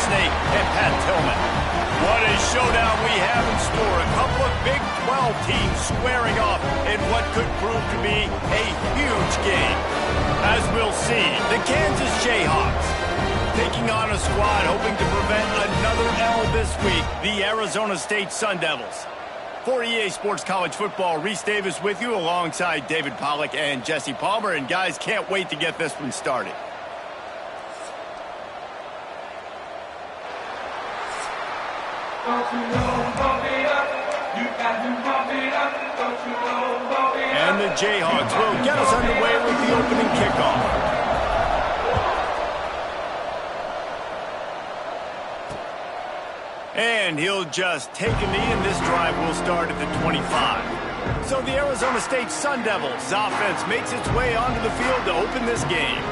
Snake and Pat Tillman. What a showdown we have in store. A couple of Big 12 teams squaring off in what could prove to be a huge game. As we'll see, the Kansas Jayhawks taking on a squad hoping to prevent another L this week, the Arizona State Sun Devils. For EA Sports College Football, Reese Davis with you alongside David Pollack and Jesse Palmer. And guys, can't wait to get this one started. And the Jayhawks will get us underway with the opening kickoff. And he'll just take a knee, and this drive will start at the 25. So the Arizona State Sun Devils offense makes its way onto the field to open this game.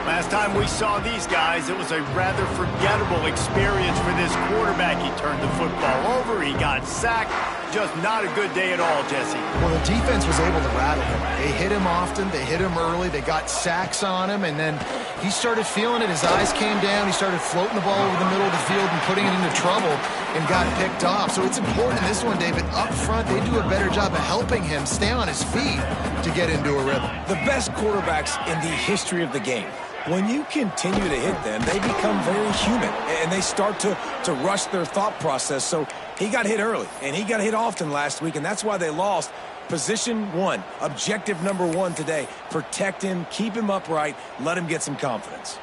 Last time we saw these guys, it was a rather forgettable experience for this quarterback. He turned the football over, he got sacked. Just not a good day at all, Jesse. Well, the defense was able to rattle him. They hit him often, they hit him early, they got sacks on him, and then he started feeling it. His eyes came down, he started floating the ball over the middle of the field and putting it into trouble and got picked off. So it's important in this one, David. Up front, they do a better job of helping him stay on his feet to get into a rhythm. The best quarterbacks in the history of the game, when you continue to hit them, they become very human, and they start to rush their thought process. So he got hit early, and he got hit often last week, and that's why they lost. Position one, objective number one today. Protect him, keep him upright, let him get some confidence.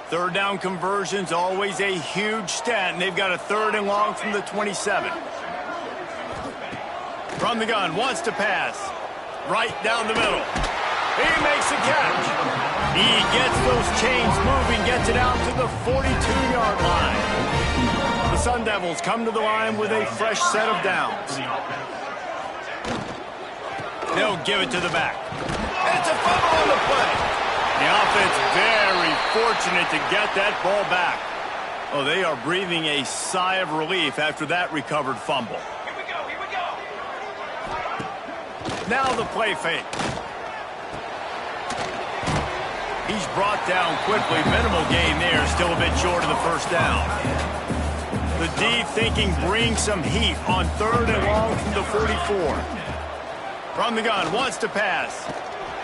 Third down conversions, always a huge stat, and they've got a 3rd and long from the 27. From the gun, wants to pass. Right down the middle. He makes a catch. He gets those chains moving, gets it out to the 42-yard line. The Sun Devils come to the line with a fresh set of downs. They'll give it to the back. And it's a fumble on the play. The offense very fortunate to get that ball back. Oh, they are breathing a sigh of relief after that recovered fumble. Here we go, here we go. Now the play fake. He's brought down quickly. Minimal gain there. Still a bit short of the first down. The D thinking bring some heat on 3rd and long from the 44. From the gun, wants to pass.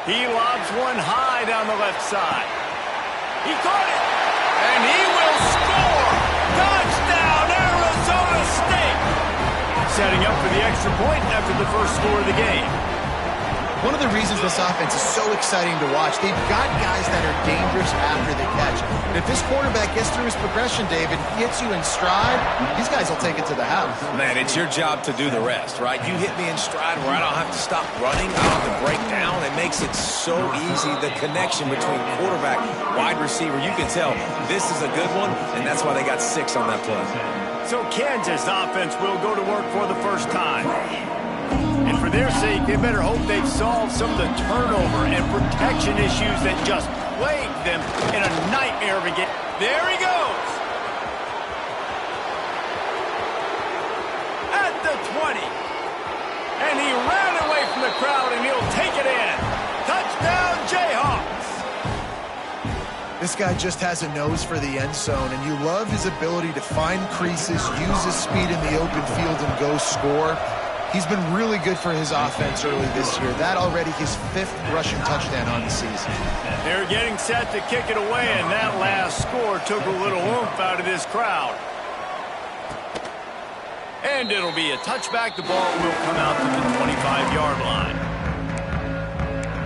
He lobs one high down the left side. He caught it, and he will score. Touchdown, Arizona State. Setting up for the extra point after the first score of the game. One of the reasons this offense is so exciting to watch, they've got guys that are dangerous after the catch. And if this quarterback gets through his progression, David, hits you in stride, these guys will take it to the house. Man, it's your job to do the rest, right? You hit me in stride where I don't have to stop running, I don't have to break down. It makes it so easy, the connection between quarterback, wide receiver. You can tell this is a good one, and that's why they got 6 on that play. So Kansas offense will go to work for the first time. And for their sake, they better hope they've solved some of the turnover and protection issues that just plagued them in a nightmare of a game. There he goes. At the 20. And he ran away from the crowd, and he'll take it in. Touchdown, Jayhawks. This guy just has a nose for the end zone, and you love his ability to find creases, use his speed in the open field, and go score. He's been really good for his offense early this year. That already his 5th rushing touchdown on the season. They're getting set to kick it away, and that last score took a little oomph out of this crowd. And it'll be a touchback. The ball will come out to the 25-yard line.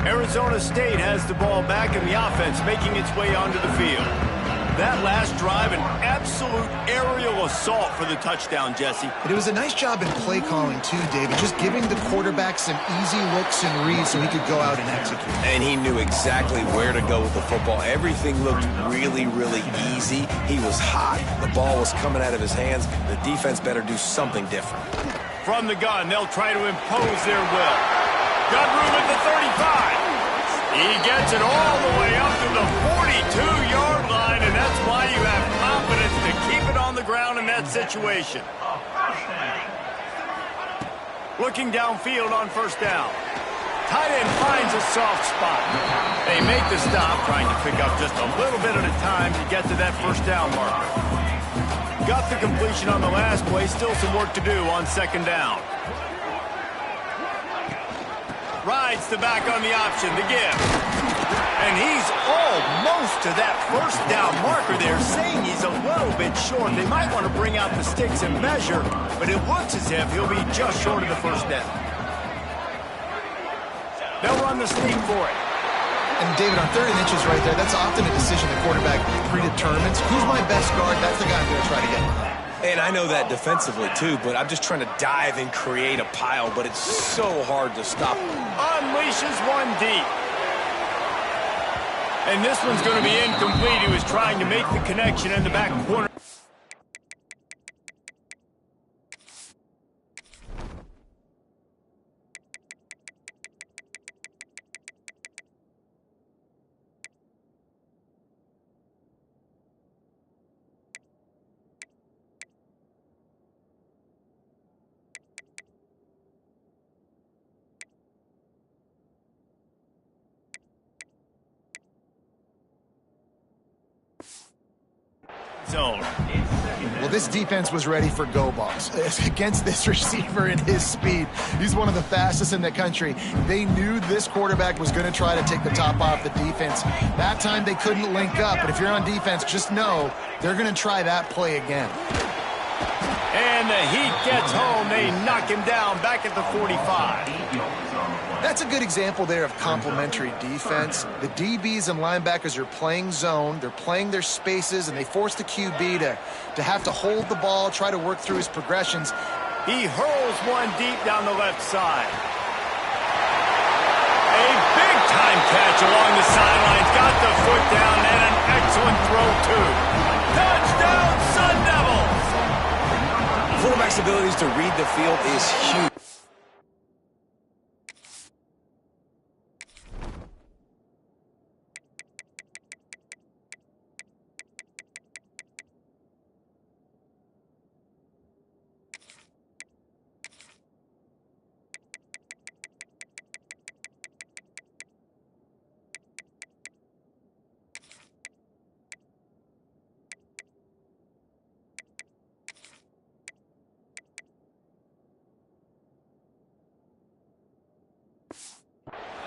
Arizona State has the ball back, and the offense making its way onto the field. That last drive, an absolute aerial assault for the touchdown, Jesse. But it was a nice job in play calling, too, David. Just giving the quarterback some easy looks and reads so he could go out and execute. And he knew exactly where to go with the football. Everything looked really, really easy. He was hot. The ball was coming out of his hands. The defense better do something different. From the gun, they'll try to impose their will. Got room at the 35. He gets it all the way up to the 42-yard line, and that's why you have confidence to keep it on the ground in that situation. Looking downfield on first down. Tight end finds a soft spot. They make the stop, trying to pick up just a little bit at a time to get to that first down marker. got the completion on the last play. Still some work to do on second down. Rides the back on the option to give. And he's almost to that first down marker there, saying he's a little bit short. They might want to bring out the sticks and measure, but it looks as if he'll be just short of the first down. They'll run the sneak for it. And David, on 3rd and inches right there, that's often a decision the quarterback predetermines. Who's my best guard? That's the guy I'm going to try to get. And I know that defensively, too, but I'm just trying to dive and create a pile, but it's so hard to stop. Unleashes one deep. And this one's going to be incomplete. He was trying to make the connection in the back corner. Zone. Well, this defense was ready for go balls against this receiver and his speed. He's one of the fastest in the country. They knew this quarterback was going to try to take the top off the defense. That time they couldn't link up, but if you're on defense, just know they're going to try that play again. And the heat gets home. They knock him down back at the 45. That's a good example there of complementary defense. The DBs and linebackers are playing zone. They're playing their spaces, and they force the QB to have to hold the ball, try to work through his progressions. He hurls one deep down the left side. A big-time catch along the sidelines. Got the foot down, and an excellent throw, too. Touchdown, Sun Devils! Quarterback's abilities to read the field is huge.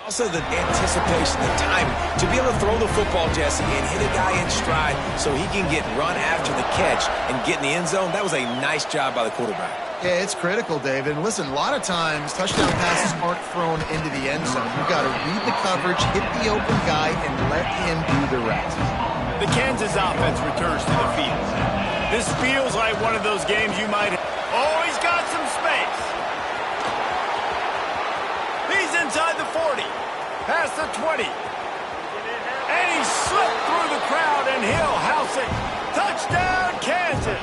Also, the anticipation, the time to be able to throw the football, Jesse, and hit a guy in stride so he can get run after the catch and get in the end zone. That was a nice job by the quarterback. Yeah, it's critical, David. And listen, a lot of times touchdown passes aren't thrown into the end zone. You've got to read the coverage, hit the open guy, and let him do the rest. The Kansas offense returns to the field. This feels like one of those games you might... Oh, he's got some space. He's inside the 40. Past the 20. And he slipped through the crowd, and he'll house it. Touchdown, Kansas.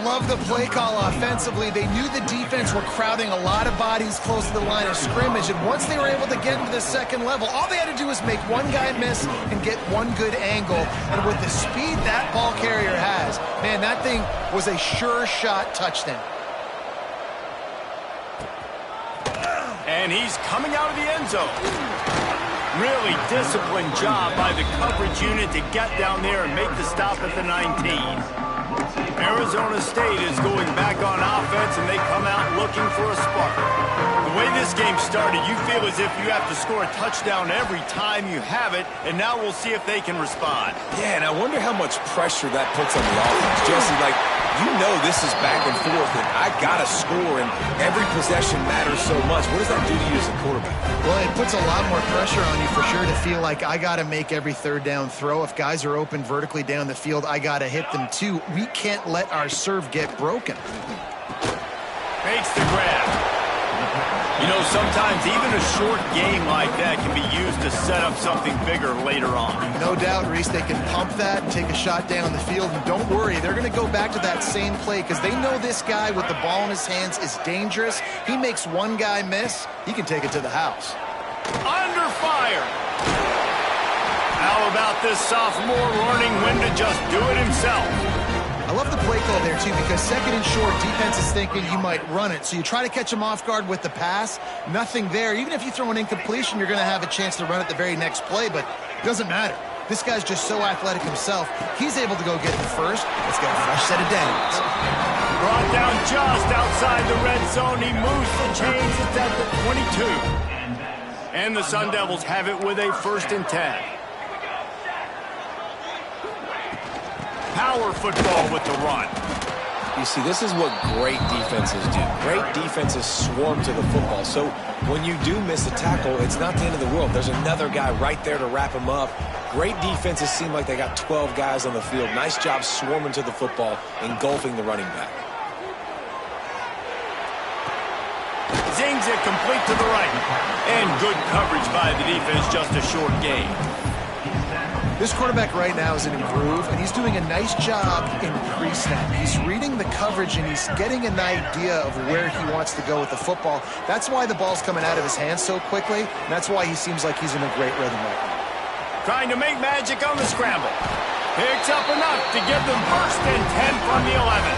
Love the play call offensively. They knew the defense were crowding a lot of bodies close to the line of scrimmage, and once they were able to get into the second level, all they had to do was make one guy miss and get one good angle. And with the speed that ball carrier has, man, that thing was a sure shot touchdown. And he's coming out of the end zone. Really disciplined job by the coverage unit to get down there and make the stop at the 19. Arizona State is going back on offense, and they come out looking for a spark. The way this game started, you feel as if you have to score a touchdown every time you have it, and now we'll see if they can respond. Yeah, and I wonder how much pressure that puts on the offense. Jesse, like, you know this is back and forth, and I got to score, and every possession matters so much. What does that do to you as a quarterback? Well, it puts a lot more pressure on you for sure to feel like I got to make every third down throw. If guys are open vertically down the field, I got to hit them too. We can't let our serve get broken. Makes the grab. You know, sometimes even a short game like that can be used to set up something bigger later on. No doubt, Reese, they can pump that and take a shot down the field. And don't worry, they're going to go back to that same play because they know this guy with the ball in his hands is dangerous. He makes one guy miss, he can take it to the house. Under fire. How about this sophomore learning when to just do it himself? I love the play call there, too, because second and short, defense is thinking you might run it. So you try to catch him off guard with the pass. Nothing there. Even if you throw an incompletion, you're going to have a chance to run it the very next play, but it doesn't matter. This guy's just so athletic himself. He's able to go get the first. Let's get a fresh set of downs. Brought down just outside the red zone. He moves the chains. It's at the 22. And the Sun Devils have it with a 1st and 10. Power football with the run. You see, this is what great defenses do. Great defenses swarm to the football. So when you do miss a tackle, it's not the end of the world. There's another guy right there to wrap him up. Great defenses seem like they got 12 guys on the field. Nice job swarming to the football, engulfing the running back. Zings it complete to the right. And good coverage by the defense, just a short gain. This quarterback right now is in a groove, and he's doing a nice job in pre-snap. He's reading the coverage, and he's getting an idea of where he wants to go with the football. That's why the ball's coming out of his hands so quickly, and that's why he seems like he's in a great rhythm right now. Trying to make magic on the scramble. Picks up enough to give them 1st and 10 from the 11.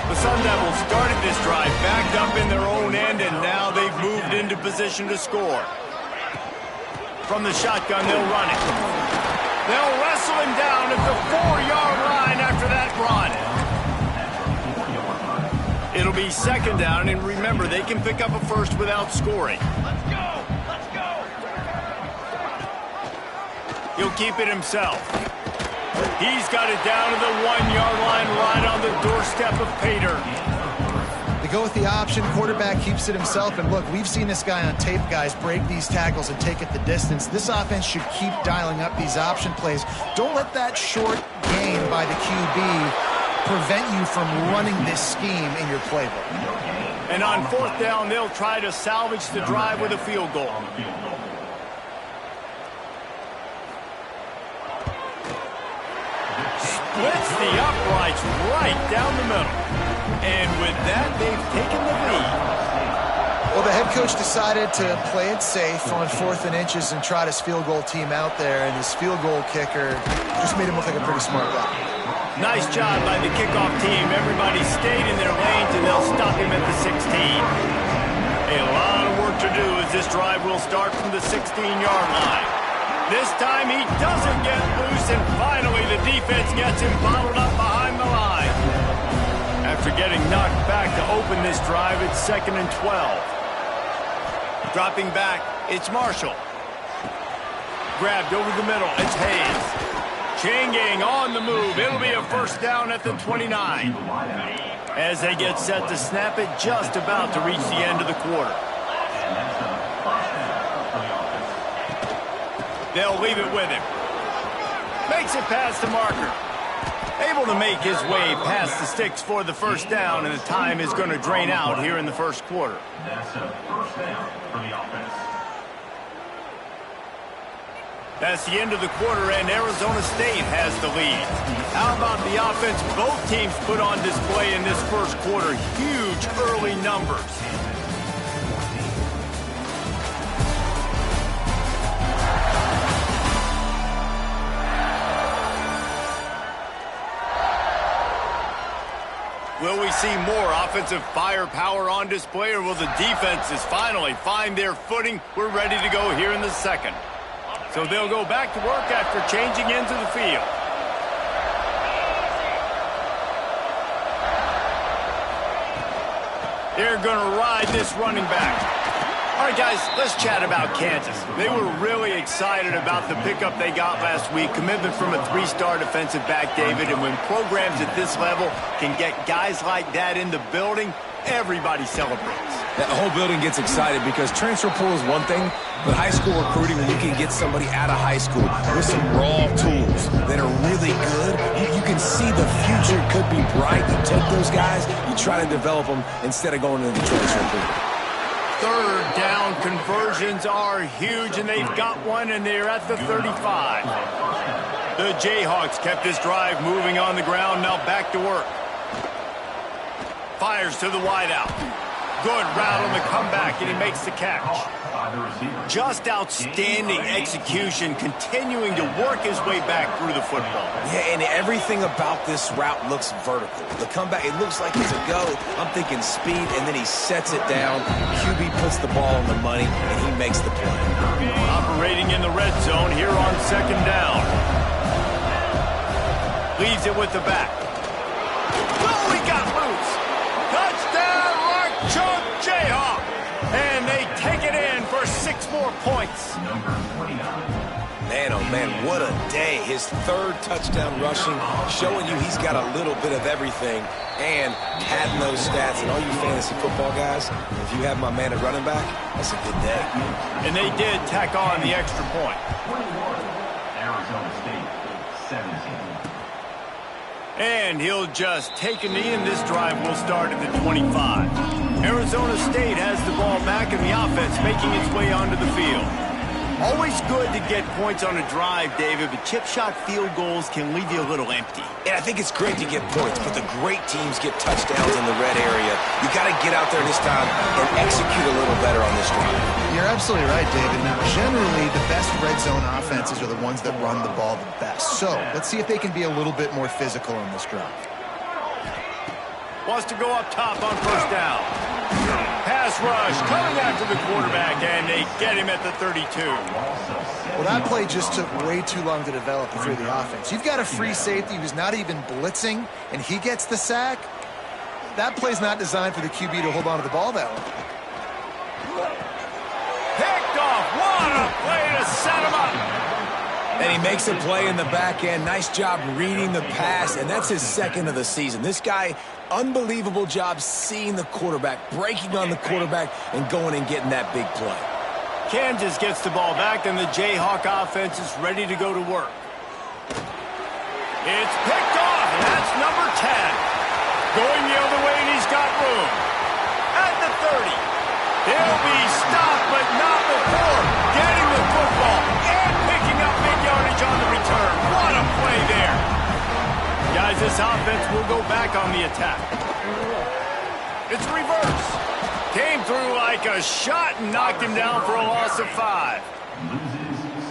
The Sun Devils started this drive backed up in their own end, and now they've moved into position to score. From the shotgun, they'll run it. They'll wrestle him down at the 4-yard line after that run. It'll be 2nd down, and remember, they can pick up a first without scoring. Let's go! Let's go! He'll keep it himself. He's got it down to the 1-yard line right on the doorstep of Pater. Go with the option. Quarterback keeps it himself. And look, we've seen this guy on tape, guys, break these tackles and take it the distance. This offense should keep dialing up these option plays. Don't let that short gain by the QB prevent you from running this scheme in your playbook. And on 4th down, they'll try to salvage the drive with a field goal. Splits the uprights right down the middle. And with that, they've taken the lead. Well, the head coach decided to play it safe on 4th and inches and trot his field goal team out there, and his field goal kicker just made him look like a pretty smart guy. Nice job by the kickoff team. Everybody stayed in their lanes, and they'll stop him at the 16. A lot of work to do as this drive will start from the 16-yard line. This time he doesn't get loose, and finally the defense gets him bottled up behind the line. After getting knocked back to open this drive, it's 2nd and 12. Dropping back, it's Marshall. Grabbed over the middle, it's Hayes. Chain gang on the move. It'll be a 1st down at the 29. As they get set to snap it, just about to reach the end of the quarter. They'll leave it with him. Makes it past the marker. Able to make his way past the sticks for the 1st down, and the time is going to drain out here in the 1st quarter. That's a 1st down for the offense. That's the end of the quarter, and Arizona State has the lead. How about the offense both teams put on display in this 1st quarter? Huge early numbers. Will we see more offensive firepower on display, or will the defenses finally find their footing? We're ready to go here in the 2nd. So they'll go back to work after changing into the field. They're going to ride this running back. All right, guys, let's chat about Kansas. They were really excited about the pickup they got last week. Commitment from a 3-star defensive back, David. And when programs at this level can get guys like that in the building, everybody celebrates. The whole building gets excited because transfer pool is one thing, but high school recruiting, when you can get somebody out of high school with some raw tools that are really good, you can see the future could be bright. You take those guys, you try to develop them instead of going into the transfer pool. 3rd down conversions are huge, and they've got one, and they're at the 35. The Jayhawks kept this drive moving on the ground, now back to work. Fires to the wideout. Good route on the comeback, and he makes the catch. Just outstanding execution, continuing to work his way back through the football. Yeah, and everything about this route looks vertical. The comeback, it looks like it's a go. I'm thinking speed, and then he sets it down. QB puts the ball on the money, and he makes the play. Operating in the red zone here on second down. Leaves it with the back. Oh, he got loose. Touchdown, Mark Chunk Jayhawk. And they take it in for 6 more points. Man, oh man, what a day. His 3rd touchdown rushing, showing you he's got a little bit of everything. And padding those stats. And all you fantasy football guys, if you have my man at running back, that's a good day. And they did tack on the extra point. Arizona State, 17. And he'll just take a knee, and this drive will start at the 25. Arizona State has the ball back, and the offense making its way onto the field. Always good to get points on a drive, David, but chip shot field goals can leave you a little empty. And I think it's great to get points, but the great teams get touchdowns in the red area. You got to get out there this time and execute a little better on this drive. You're absolutely right, David. Now, generally, the best red zone offenses are the ones that run the ball the best. So, let's see if they can be a little bit more physical on this drive. Wants to go up top on first down. Pass rush coming after the quarterback, and they get him at the 32. Well, that play just took way too long to develop through the offense. You've got a free safety who's not even blitzing, and he gets the sack. That play's not designed for the QB to hold on to the ball that long. Picked off. What a play to set him up. And he makes a play in the back end. Nice job reading the pass, and that's his 2nd of the season. This guy, unbelievable job seeing the quarterback, breaking on the quarterback, and going and getting that big play. Kansas gets the ball back, and the Jayhawk offense is ready to go to work. It's picked off, and that's number 10. Going the other way, and he's got room. At the 30. He'll be stopped, but not before getting the football and picking up big yardage on the return. What a play there. Guys, this offense will go back on the attack. It's reverse. Came through like a shot and knocked him down for a loss of 5.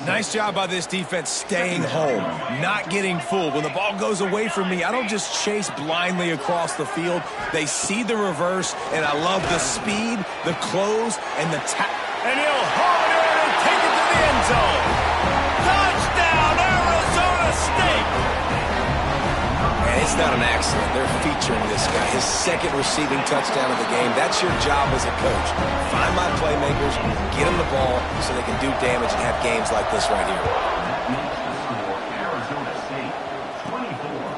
Nice job by this defense staying home, not getting fooled. When the ball goes away from me, I don't just chase blindly across the field. They see the reverse, and I love the speed, the close, and the tap. And he'll haul it in and take it to the end zone. Touchdown, Arizona State! And it's not an accident. They're featuring this guy. His 2nd receiving touchdown of the game. That's your job as a coach. Find my playmakers, get them the ball so they can do damage and have games like this right here.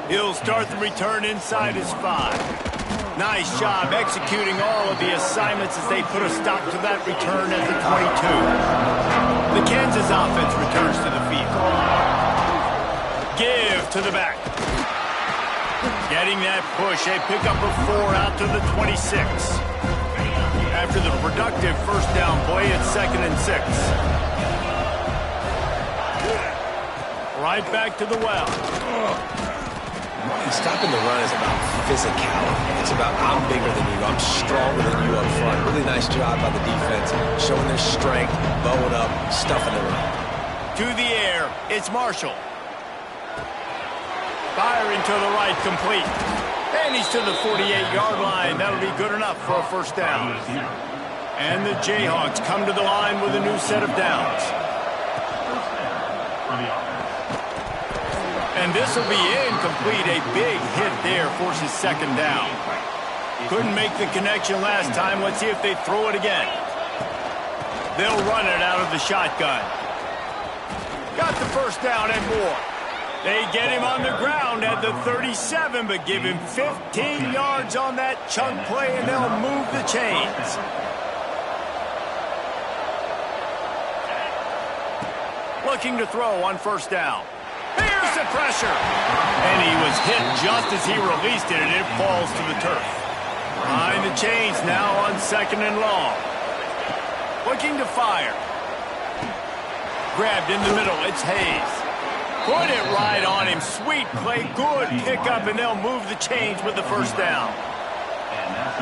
He'll start the return inside his 5. Nice job executing all of the assignments as they put a stop to that return at the 22. The Kansas offense returns to the field. Give to the back. Getting that push, a pickup of 4 out to the 26. After the productive first down play, it's 2nd and 6. Right back to the well. Stopping the run is about physicality. It's about I'm bigger than you, I'm stronger than you up front. Really nice job by the defense, showing their strength, bowing up, stuffing the run. To the air, it's Marshall. Firing to the right, complete. And he's to the 48-yard line. That'll be good enough for a first down. And the Jayhawks come to the line with a new set of downs. And this will be incomplete. A big hit there forces 2nd down. Couldn't make the connection last time. Let's see if they throw it again. They'll run it out of the shotgun. Got the first down and more. They get him on the ground at the 37, but give him 15 yards on that chunk play, and they'll move the chains. Looking to throw on first down. Here's the pressure. And he was hit just as he released it, and it falls to the turf. Behind the chains now on 2nd and long. Looking to fire. Grabbed in the middle. It's Hayes. Put it right on him. Sweet play. Good pickup, and they'll move the chains with the first down.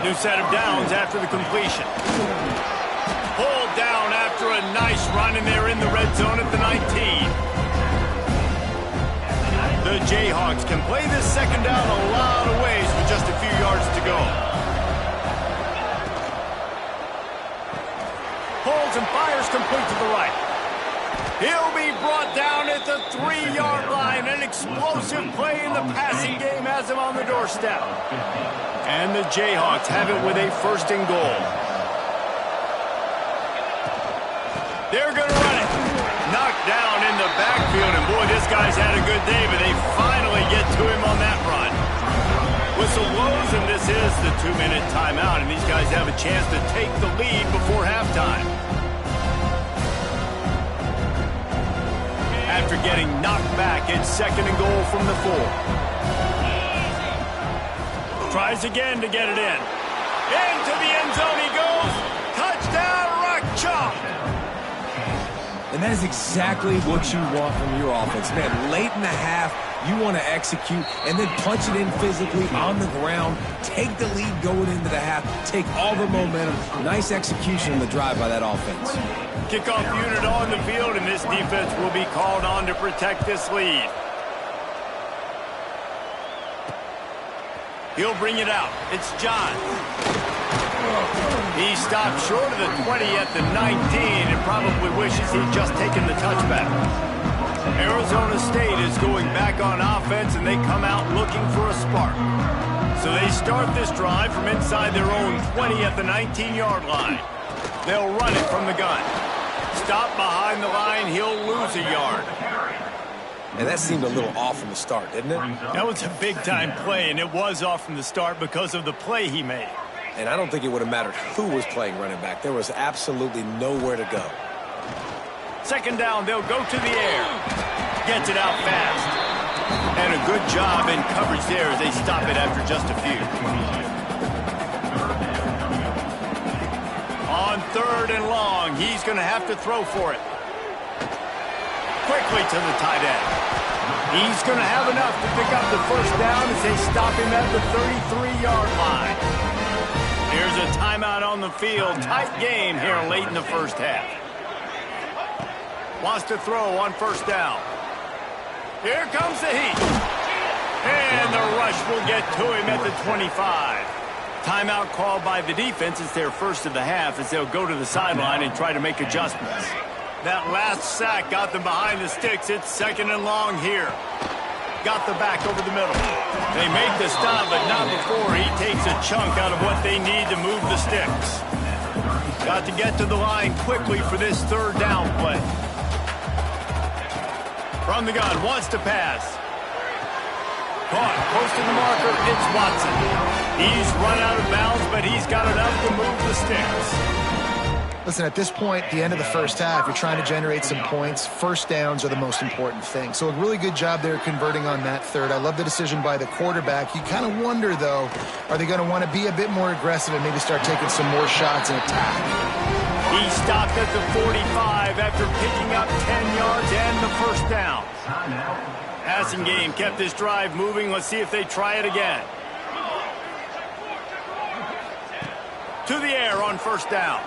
New set of downs after the completion. Pulled down after a nice run, and they're in the red zone at the 19. The Jayhawks can play this second down a lot of ways with just a few yards to go. Pulls and fires complete to the right. He'll be brought down at the 3-yard line. An explosive play in the passing game has him on the doorstep. And the Jayhawks have it with a 1st and goal. They're going to run it. Knocked down in the backfield, and boy, this guy's had a good day, but they finally get to him on that run. Whistle blows, and this is the 2-minute timeout, and these guys have a chance to take the lead before halftime. After getting knocked back, it's 2nd and goal from the 4. Tries again to get it in. Into the end zone he goes. Touchdown, Rock Chalk. And that is exactly what you want from your offense. Man, late in the half, you want to execute and then punch it in physically on the ground. Take the lead going into the half. Take all the momentum. Nice execution on the drive by that offense. Kickoff unit on the field, and this defense will be called on to protect this lead. He'll bring it out. It's John. He stopped short of the 20 at the 19 and probably wishes he'd just taken the touchback. Arizona State is going back on offense, and they come out looking for a spark. So they start this drive from inside their own 20 at the 19-yard line. They'll run it from the gun. Stop behind the line, he'll lose a yard. And that seemed a little off from the start, didn't it? That was a big-time play, and it was off from the start because of the play he made. And I don't think it would have mattered who was playing running back. There was absolutely nowhere to go. 2nd down, they'll go to the air. Gets it out fast. And a good job in coverage there as they stop it after just a few. On 3rd and long, he's going to have to throw for it. Quickly to the tight end. He's going to have enough to pick up the 1st down as they stop him at the 33-yard line. Here's a timeout on the field. Tight game here late in the 1st half. Wants to throw on 1st down. Here comes the heat. And the rush will get to him at the 25. Timeout called by the defense. It's their 1st of the half as they'll go to the sideline and try to make adjustments. That last sack got them behind the sticks. It's 2nd and long here. Got the back over the middle. They make the stop, but not before he takes a chunk out of what they need to move the sticks. Got to get to the line quickly for this 3rd down play. From the gun, wants to pass. Caught, close to the marker, it's Watson. He's run out of bounds, but he's got enough to move the sticks. Listen, at this point, the end of the 1st half, you're trying to generate some points. 1st downs are the most important thing. So a really good job there converting on that 3rd. I love the decision by the quarterback. You kind of wonder, though, are they going to want to be a bit more aggressive and maybe start taking some more shots and attack? He stopped at the 45 after picking up 10 yards and the 1st down. Passing game kept this drive moving. Let's see if they try it again. To the air on 1st down.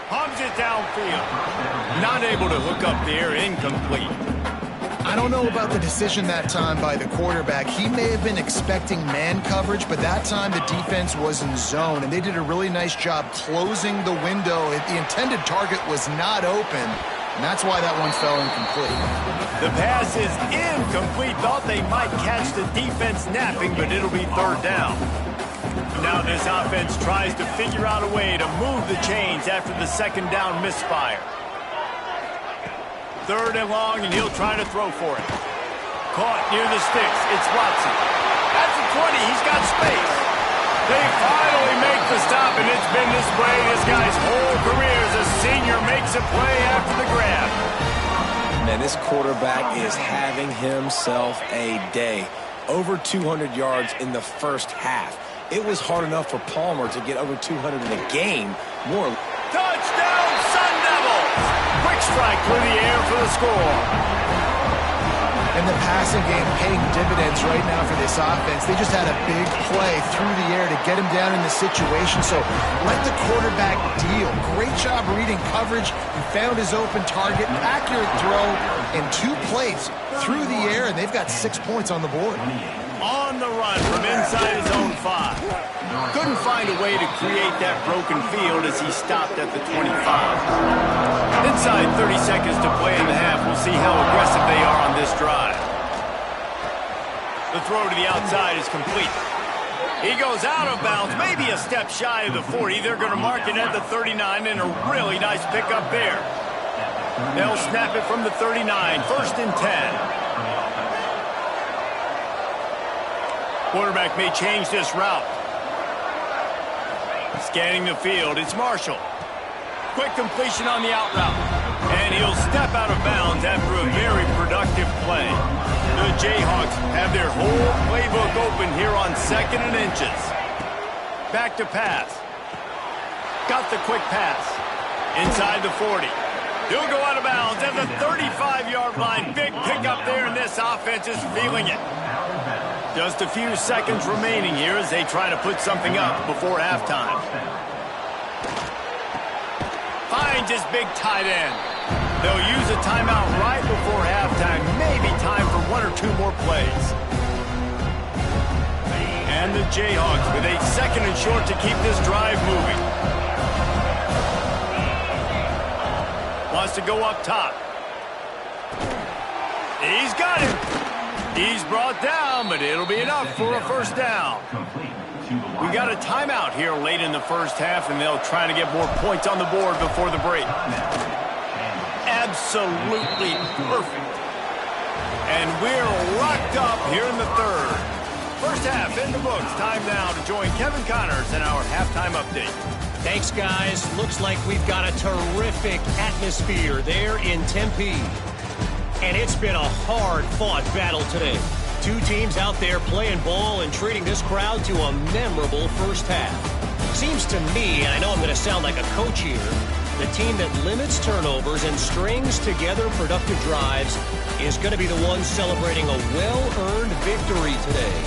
Pumps it downfield. Not able to hook up there. Incomplete. I don't know about the decision that time by the quarterback. He may have been expecting man coverage, but that time the defense was in zone, and they did a really nice job closing the window. The intended target was not open, and that's why that one fell incomplete. The pass is incomplete. Thought they might catch the defense napping, but it'll be 3rd down. Now this offense tries to figure out a way to move the chains after the 2nd down misfire. 3rd and long, and he'll try to throw for it. Caught near the sticks. It's Watson. At the 20, he's got space. They finally make the stop, and it's been this way this guy's whole career as a senior makes a play after the grab. Man, this quarterback is having himself a day. Over 200 yards in the 1st half. It was hard enough for Palmer to get over 200 in a game. More. Touchdown, Sun Devils! Quick strike through the air for the score. And the passing game paying dividends right now for this offense. They just had a big play through the air to get him down in the situation. So let the quarterback deal. Great job reading coverage. He found his open target, accurate throw, and 2 plays through the air, and they've got 6 points on the board. On the run from inside his own 5. Couldn't find a way to create that broken field as he stopped at the 25. Inside 30 seconds to play in the half. We'll see how aggressive they are on this drive. The throw to the outside is complete. He goes out of bounds, maybe a step shy of the 40. They're going to mark it at the 39, and a really nice pickup there. They'll snap it from the 39, 1st and 10. Quarterback may change this route. Scanning the field, it's Marshall. Quick completion on the out route. And he'll step out of bounds after a very productive play. The Jayhawks have their whole playbook open here on 2nd and inches. Back to pass. Got the quick pass. Inside the 40. He'll go out of bounds at the 35-yard line. Big pickup there, and this offense is feeling it. Just a few seconds remaining here as they try to put something up before halftime. Finds his big tight end. They'll use a timeout right before halftime. Maybe time for 1 or 2 more plays. And the Jayhawks with a 2nd and short to keep this drive moving. Wants to go up top. He's got it. He's brought down, but it'll be enough for a 1st down. We got a timeout here late in the 1st half, and they'll try to get more points on the board before the break. Absolutely perfect. And we're locked up here in the 3rd. 1st half in the books. Time now to join Kevin Connors in our halftime update. Thanks, guys. Looks like we've got a terrific atmosphere there in Tempe. And it's been a hard-fought battle today. 2 teams out there playing ball and treating this crowd to a memorable 1st half. Seems to me, and I know I'm going to sound like a coach here, the team that limits turnovers and strings together productive drives is going to be the one celebrating a well-earned victory today.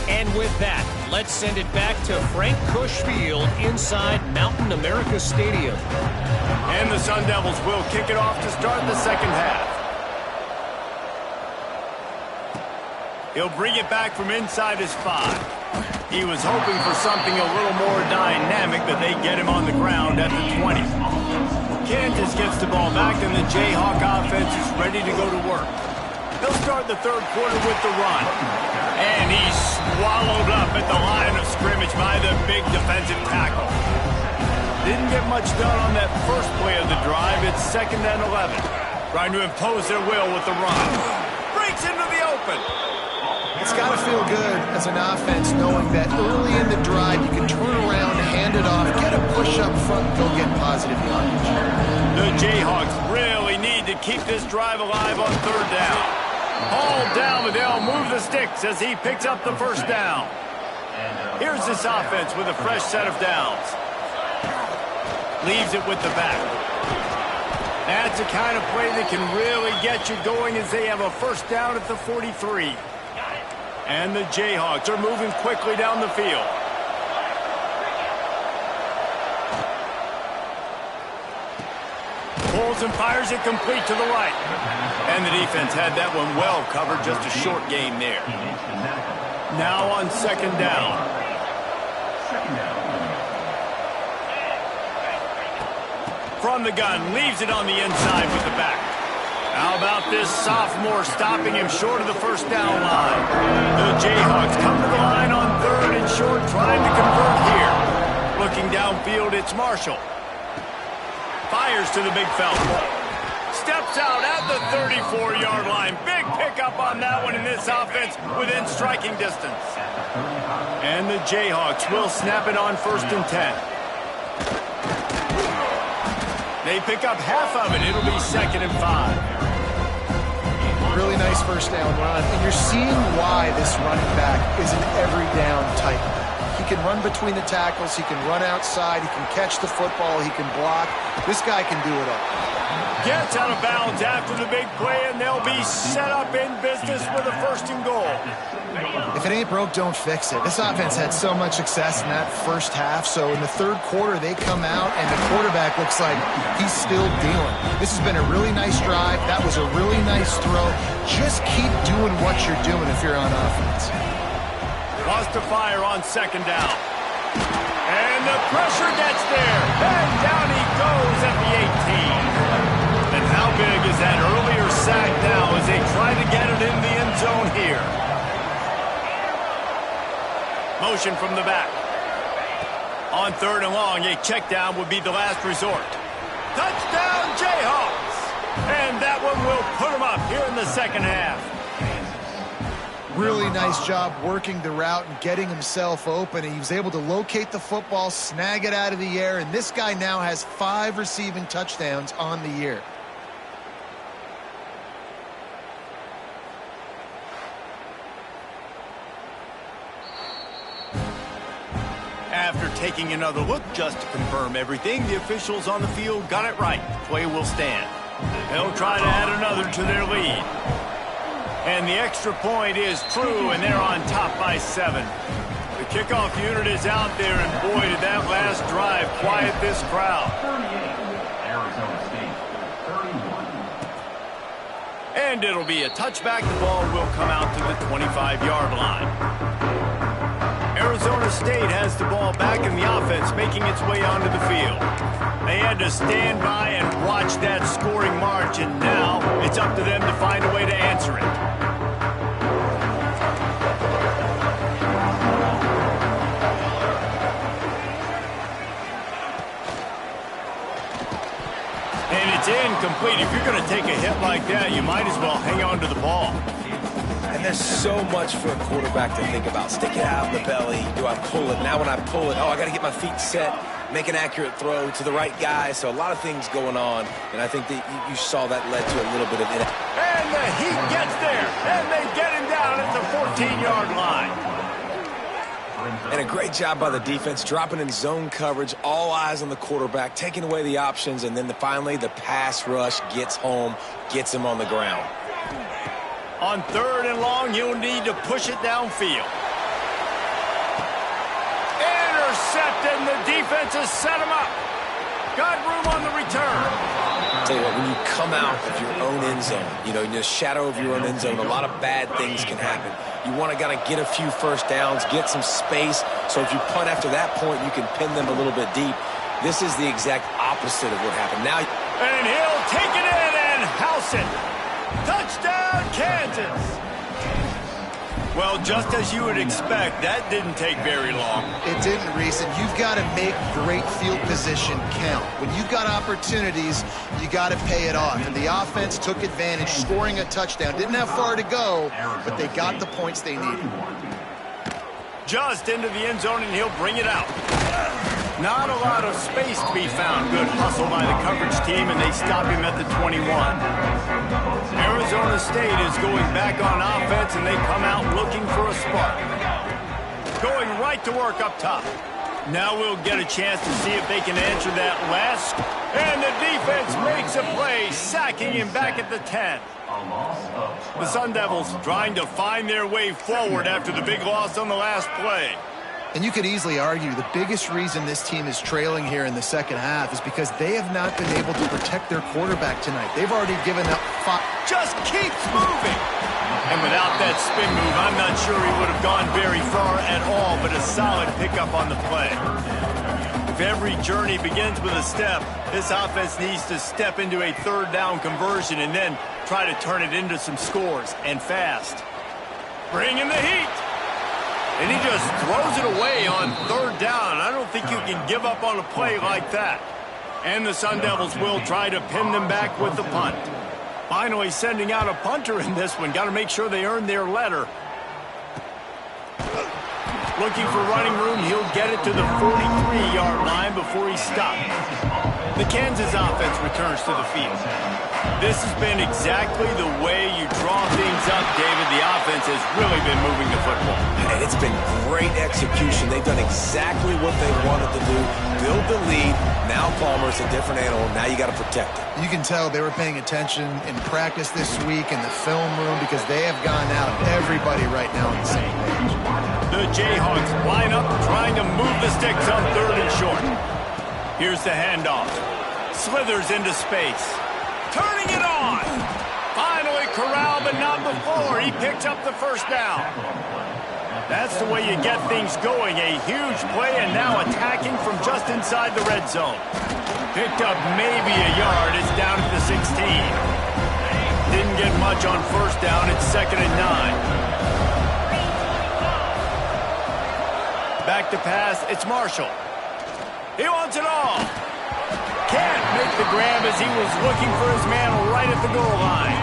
And with that, let's send it back to Frank Cush Field inside Mountain America Stadium. And the Sun Devils will kick it off to start the 2nd half. He'll bring it back from inside his 5. He was hoping for something a little more dynamic, but they get him on the ground at the 20. Kansas gets the ball back, and the Jayhawk offense is ready to go to work. They'll start the 3rd quarter with the run. And he's swallowed up at the line of scrimmage by the big defensive tackle. Didn't get much done on that first play of the drive. It's 2nd and 11. Trying to impose their will with the run. Breaks into the open. It's got to feel good as an offense knowing that early in the drive you can turn around, hand it off, get a push up front, and go get positive yardage. The Jayhawks really need to keep this drive alive on 3rd down. Hauled down, but they'll move the sticks as he picks up the 1st down. Here's this offense with a fresh set of downs. Leaves it with the back. That's the kind of play that can really get you going as they have a 1st down at the 43. And the Jayhawks are moving quickly down the field. Pulls and fires it complete to the right. And the defense had that one well covered, just a short game there. Now on 2nd down. From the gun, leaves it on the inside with the back. How about this sophomore stopping him short of the 1st down line? The Jayhawks come to the line on 3rd and short, trying to convert here. Looking downfield, it's Marshall. Fires to the big fella. Steps out at the 34-yard line. Big pickup on that one in this offense within striking distance. And the Jayhawks will snap it on 1st and 10. They pick up half of it. It'll be 2nd and 5. Really nice 1st down run. And you're seeing why this running back is an every down type. He can run between the tackles. He can run outside. He can catch the football. He can block. This guy can do it all. Gets out of bounds after the big play, and they'll be set up in business with a 1st and goal. If it ain't broke, don't fix it. This offense had so much success in that first half, so in the 3rd quarter, they come out, and the quarterback looks like he's still dealing. This has been a really nice drive. That was a really nice throw. Just keep doing what you're doing if you're on offense. Lost to fire on 2nd down. And the pressure gets there. And down he goes at the 18. And how big is that earlier sack now as they try to get it in the end zone here? Motion from the back. On 3rd and long, a check down would be the last resort. Touchdown, Jayhawks! And that one will put them up here in the 2nd half. Really nice job working the route and getting himself open. He was able to locate the football, snag it out of the air, and this guy now has 5 receiving touchdowns on the year. After taking another look just to confirm everything, the officials on the field got it right. Play will stand. They'll try to add another to their lead. And the extra point is true, and they're on top by 7. The kickoff unit is out there, and boy, did that last drive quiet this crowd. 38, Arizona State, 31. And it'll be a touchback. The ball will come out to the 25-yard line. Arizona State has the ball back in the offense, making its way onto the field. They had to stand by and watch that scoring march, and now it's up to them to find a way to answer it. And it's incomplete. If you're going to take a hit like that, you might as well hang on to the ball. And there's so much for a quarterback to think about. Stick it out in the belly. Do I pull it? Now when I pull it, I got to get my feet set, make an accurate throw to the right guy. So a lot of things going on, and I think that you saw that led to a little bit of it. And the heat gets there, and they get him down at the 14-yard line. And a great job by the defense, dropping in zone coverage, all eyes on the quarterback, taking away the options, and then finally the pass rush gets home, gets him on the ground. On 3rd and long, you'll need to push it downfield. Intercepted, and the defense has set him up. Got room on the return. Tell you what, when you come out of your own end zone, in the shadow of your own end zone, a lot of bad things can happen. You want to get a few first downs, get some space, so if you punt after that point, you can pin them a little bit deep. This is the exact opposite of what happened. Now, and he'll take it in and house it. Touchdown, Kansas! Well, just as you would expect, that didn't take very long. It didn't, Reese, and you've got to make great field position count. When you've got opportunities, you got to pay it off. And the offense took advantage, scoring a touchdown. Didn't have far to go, but they got the points they needed. Just into the end zone, and he'll bring it out. Not a lot of space to be found. Good hustle by the coverage team, and they stop him at the 21. Arizona State is going back on offense, and they come out looking for a spark. Going right to work up top. Now we'll get a chance to see if they can answer that last. And the defense makes a play, sacking him back at the 10. The Sun Devils trying to find their way forward after the big loss on the last play. And you could easily argue the biggest reason this team is trailing here in the second half is because they have not been able to protect their quarterback tonight. They've already given up 5. Just keeps moving. And without that spin move, I'm not sure he would have gone very far at all, but a solid pickup on the play. If every journey begins with a step, this offense needs to step into a 3rd down conversion and then try to turn it into some scores, and fast. Bring in the heat. And he just throws it away on 3rd down. I don't think you can give up on a play like that. And the Sun Devils will try to pin them back with the punt. Finally sending out a punter in this one. Got to make sure they earn their letter. Looking for running room. He'll get it to the 43-yard line before he stops. The Kansas offense returns to the field. This has been exactly the way you draw things up, David. The offense has really been moving the football. And it's been great execution. They've done exactly what they wanted to do. Build the lead. Now Palmer's a different animal. Now you got to protect it. You can tell they were paying attention in practice this week in the film room because they have gone out everybody right now on the same page. The Jayhawks line up trying to move the sticks on 3rd and short. Here's the handoff. Slithers into space. Turning it on. Finally corralled, but not before. He picks up the first down. That's the way you get things going. A huge play, and now attacking from just inside the red zone. Picked up maybe a yard. It's down to the 16. Didn't get much on first down. It's 2nd and 9. Back to pass. It's Marshall. He wants it all. Can't make the grab as he was looking for his man right at the goal line.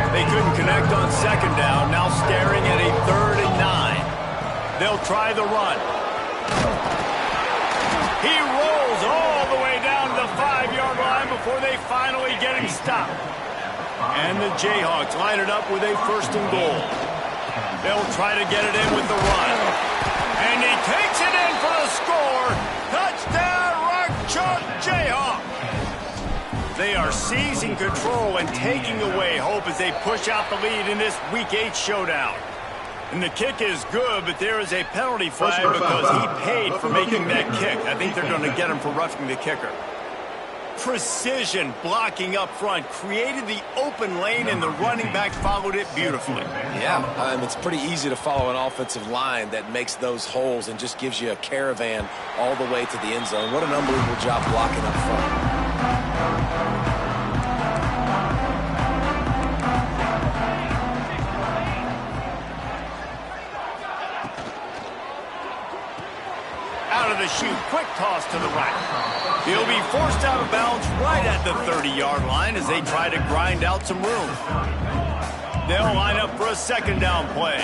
They couldn't connect on 2nd down. Now staring at a 3rd and 9. They'll try the run. He rolls all the way down to the 5-yard line before they finally get him stopped. And the Jayhawks line it up with a 1st and goal. They'll try to get it in with the run. And he takes it in for the score. Touchdown, Rock Chalk Jayhawks. They are seizing control and taking away hope as they push out the lead in this Week 8 showdown. And the kick is good, but there is a penalty flag because he paid for making that kick. I think they're going to get him for roughing the kicker. Precision blocking up front created the open lane, and the running back followed it beautifully. Yeah, it's pretty easy to follow an offensive line that makes those holes and just gives you a caravan all the way to the end zone. What an unbelievable job blocking up front. Out of the chute, quick toss to the right. He'll be forced out of bounds right at the 30-yard line as they try to grind out some room. They'll line up for a 2nd down play.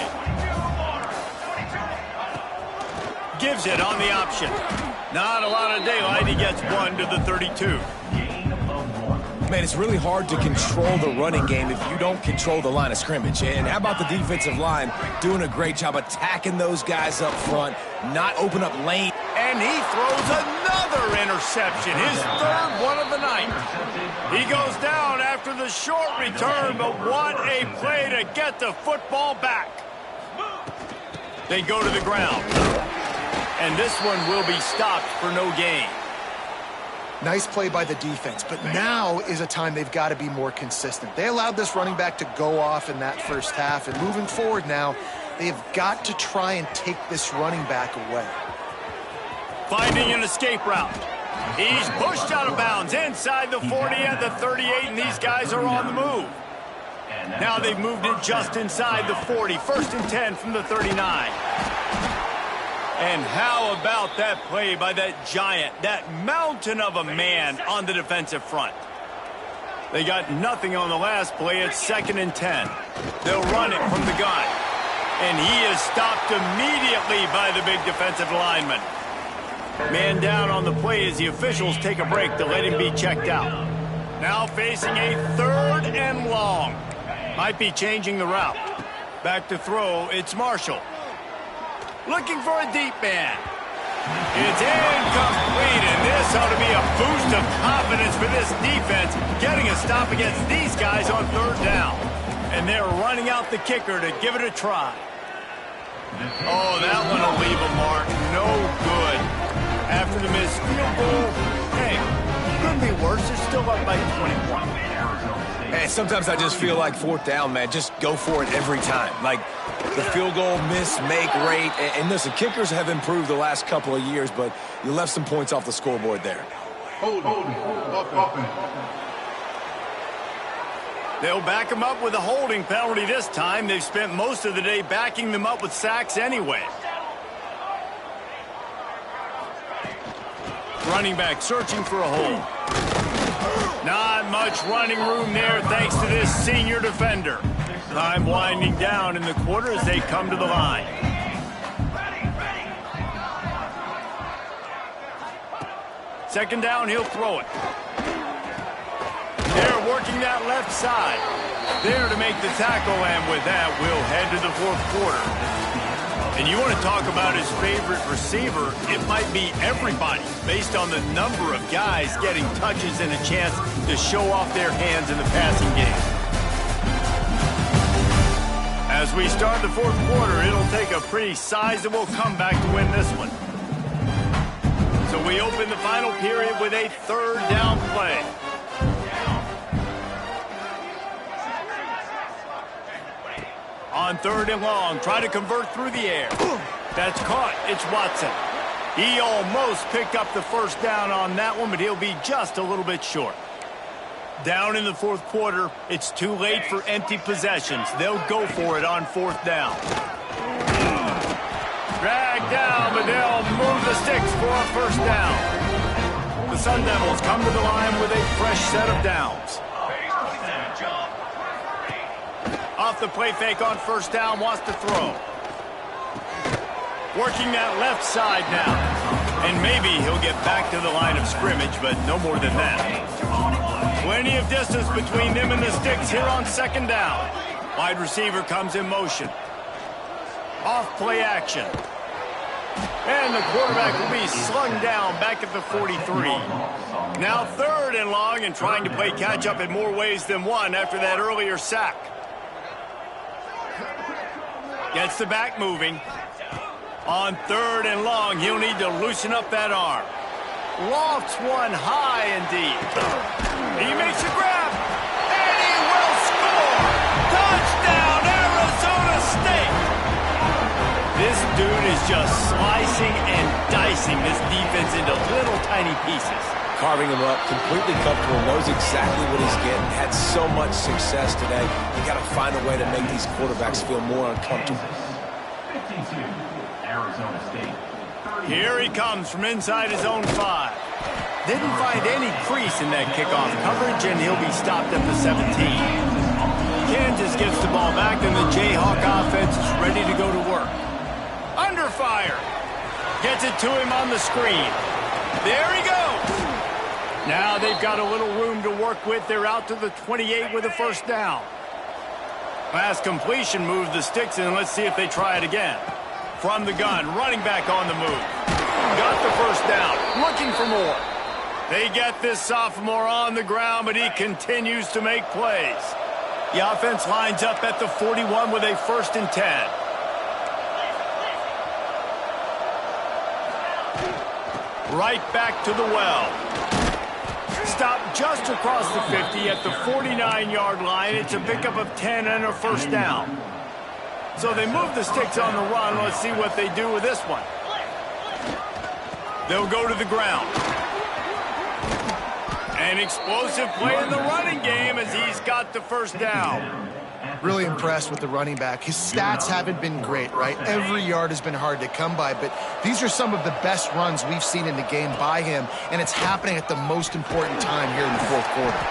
Gives it on the option. Not a lot of daylight. He gets 1 to the 32. Man, it's really hard to control the running game if you don't control the line of scrimmage. And how about the defensive line doing a great job attacking those guys up front, not open up lane. And he throws another interception, his 3rd one of the night. He goes down after the short return, but what a play to get the football back. They go to the ground. And this one will be stopped for no gain. Nice play by the defense, but now is a time they've got to be more consistent. They allowed this running back to go off in that first half, and moving forward now, they've got to try and take this running back away. Finding an escape route. He's pushed out of bounds inside the 40 at the 38, and these guys are on the move. Now they've moved it just inside the 40, 1st and 10 from the 39. And how about that play by that giant, that mountain of a man on the defensive front? They got nothing on the last play. It's 2nd and 10. They'll run it from the gun. And he is stopped immediately by the big defensive lineman. Man down on the play as the officials take a break to let him be checked out. Now facing a 3rd and long. Might be changing the route. Back to throw, it's Marshall. Looking for a deep man. It's incomplete, and this ought to be a boost of confidence for this defense, getting a stop against these guys on 3rd down. And they're running out the kicker to give it a try. Oh, that one will leave a mark. No good. After the missed field goal, hey, couldn't be worse. They're still up by 21. Hey, sometimes I just feel like 4th down, man. Just go for it every time. Like the field goal miss-make rate. And listen, kickers have improved the last couple of years, but you left some points off the scoreboard there. They'll back them up with a holding penalty this time. They've spent most of the day backing them up with sacks anyway. Running back searching for a hole. Not much running room there thanks to this senior defender. Time winding down in the quarter as they come to the line. Second down, he'll throw it. working that left side. There to make the tackle, and with that, we'll head to the fourth quarter. And you want to talk about his favorite receiver, it might be everybody, based on the number of guys getting touches and a chance to show off their hands in the passing game. As we start the fourth quarter, it'll take a pretty sizable comeback to win this one. So we open the final period with a third down play. On third and long, try to convert through the air. That's caught. It's Watson. He almost picked up the first down on that one, but he'll be just a little bit short. Down in the fourth quarter, it's too late for empty possessions. They'll go for it on fourth down. Dragged down, but they'll move the sticks for a first down. The Sun Devils come to the line with a fresh set of downs. Off the play fake on first down, wants to throw. Working that left side now. And maybe he'll get back to the line of scrimmage, but no more than that. Plenty of distance between them and the sticks here on second down. Wide receiver comes in motion. Off play action. And the quarterback will be slung down back at the 43. Now third and long, and trying to play catch up in more ways than one after that earlier sack. Gets the back moving. On third and long, he'll need to loosen up that arm. Lofts one high and deep. He makes a grab, and he will score! Touchdown, Arizona State! This dude is just slicing and dicing this defense into little tiny pieces. Carving him up, completely comfortable, knows exactly what he's getting. Had so much success today. You got to find a way to make these quarterbacks feel more uncomfortable. 52, Arizona State. Here he comes from inside his own 5. Didn't find any crease in that kickoff coverage, and he'll be stopped at the 17. Kansas gets the ball back, and the Jayhawk offense is ready to go to work. Under fire. Gets it to him on the screen. There he goes. Now they've got a little room to work with. They're out to the 28 with a first down. Pass completion moves the sticks, and let's see if they try it again. From the gun, running back on the move. Got the first down, looking for more. They get this sophomore on the ground, but he continues to make plays. The offense lines up at the 41 with a first and 10. Right back to the well. Stopped just across the 50 at the 49-yard line. It's a pickup of 10 and a first down. So they move the sticks on the run. Let's see what they do with this one. They'll go to the ground. An explosive play in the running game as he's got the first down. Really impressed with the running back. His stats haven't been great, right? Every yard has been hard to come by, but these are some of the best runs we've seen in the game by him, and it's happening at the most important time here in the fourth quarter.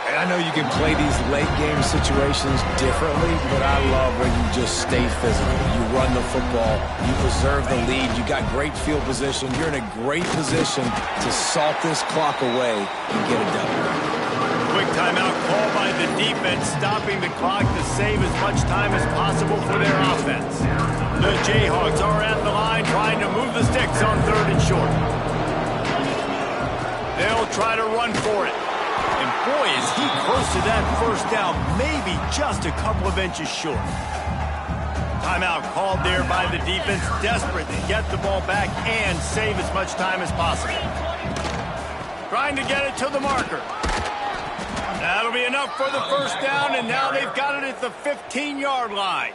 And I know you can play these late game situations differently, but I love when you just stay physical. You run the football, you preserve the lead, you got great field position, you're in a great position to salt this clock away and get it done. Quick timeout call by the defense, stopping the clock to save as much time as possible for their offense. The Jayhawks are at the line trying to move the sticks on third and short. They'll try to run for it. And boy, is he close to that first down, maybe just a couple of inches short. Timeout called there by the defense, desperate to get the ball back and save as much time as possible. Trying to get it to the marker. That'll be enough for the first down, and now they've got it at the 15-yard line.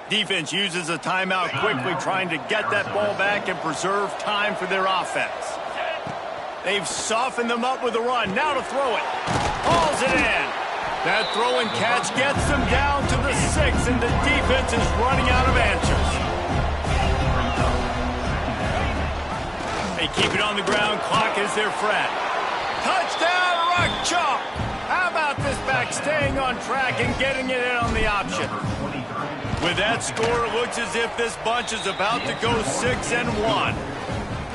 Defense uses a timeout quickly, trying to get that ball back and preserve time for their offense. They've softened them up with a run. Now to throw it. Hauls it in. That throw and catch gets them down to the 6, and the defense is running out of answers. They keep it on the ground. Clock is their friend. Touchdown, Ruck Chalk. How about this back staying on track and getting it in on the option? With that score, it looks as if this bunch is about to go 6-1.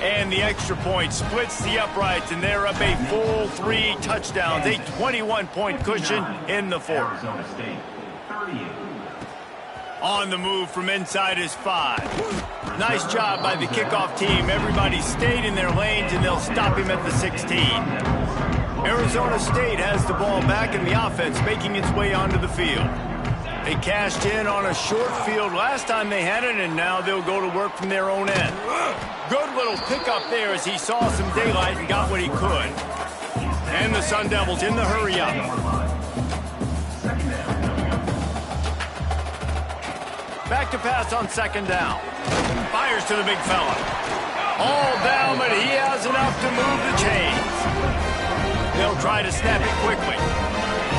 And the extra point splits the uprights, and they're up a full 3 touchdowns, a 21-point cushion in the fourth. Arizona State, 38. On the move from inside is 5. Nice job by the kickoff team. Everybody stayed in their lanes, and they'll stop him at the 16. Arizona State has the ball back in the offense, making its way onto the field. They cashed in on a short field last time they had it, and now they'll go to work from their own end. Good little pickup there as he saw some daylight and got what he could. And the Sun Devils in the hurry-up. Back to pass on second down. Fires to the big fella. All down, but he has enough to move the chains. They'll try to snap it quickly.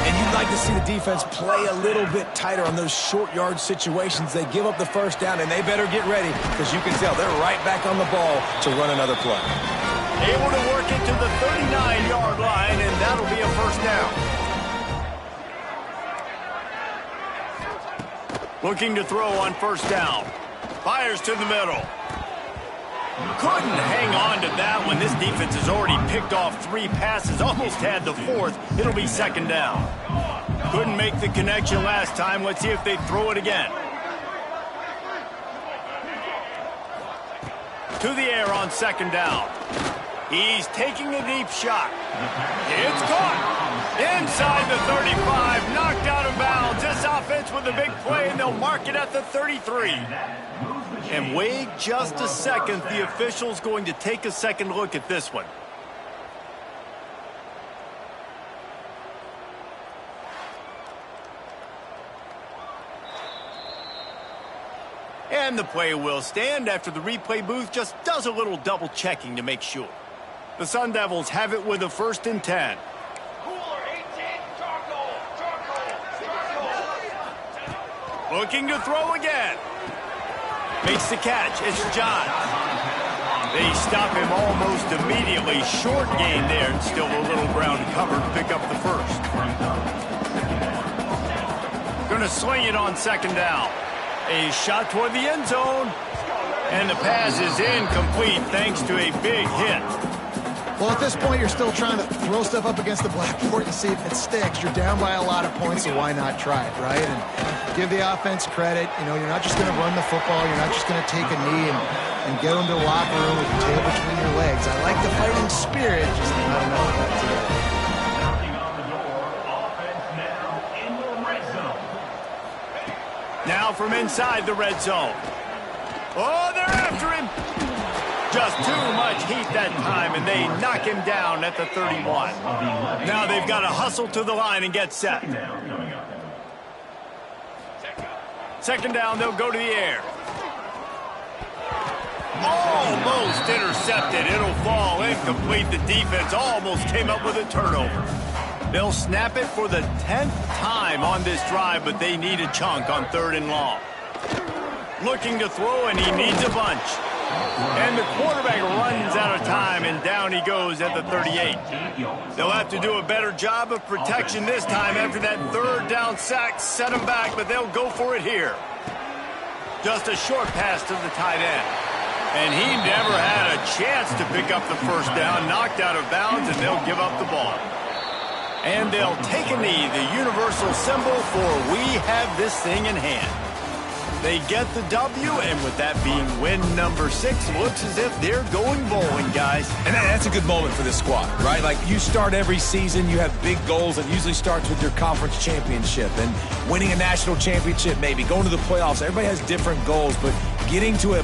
And you'd like to see the defense play a little bit tighter on those short yard situations. They give up the first down, and they better get ready because you can tell they're right back on the ball to run another play. Able to work it to the 39-yard line, and that'll be a first down. Looking to throw on first down. Fires to the middle. Couldn't hang on to that one. This defense has already picked off 3 passes, almost had the 4th. It'll be second down. Couldn't make the connection last time. Let's see if they throw it again. To the air on second down. He's taking a deep shot. It's caught. Inside the 35, knocked out of bounds. This offense with a big play, and they'll mark it at the 33. And wait just a second. The official's going to take a second look at this one. And the play will stand after the replay booth just does a little double checking to make sure. The Sun Devils have it with a 1st and 10. Looking to throw again. Makes the catch. It's John. They stop him almost immediately. Short gain there, and still a little ground covered to pick up the first. Going to sling it on second down. A shot toward the end zone. And the pass is incomplete thanks to a big hit. Well, at this point, you're still trying to throw stuff up against the blackboard and see if it sticks. You're down by a lot of points, so why not try it, right? And give the offense credit. You know, you're not just going to run the football. You're not just going to take a knee and get them to the locker room with your tail between your legs. I like the fighting spirit, just not enough of that today. Now from inside the red zone. Oh, they're after him. Just too much heat that time, and they knock him down at the 31. Now they've got to hustle to the line and get set. Second down, they'll go to the air. Almost intercepted. It'll fall incomplete. The defense almost came up with a turnover. They'll snap it for the 10th time on this drive, but they need a chunk on 3rd and long. Looking to throw, and he needs a bunch. And the quarterback runs out of time, and down he goes at the 38. They'll have to do a better job of protection this time after that 3rd down sack set them back, but they'll go for it here. Just a short pass to the tight end. And he never had a chance to pick up the first down, knocked out of bounds, and they'll give up the ball. And they'll take a knee, the universal symbol for we have this thing in hand. They get the W, and with that being win number 6, looks as if they're going bowling, guys. And that's a good moment for this squad, right? Like, you start every season, you have big goals. It usually starts with your conference championship and winning a national championship, maybe going to the playoffs. Everybody has different goals, but getting to a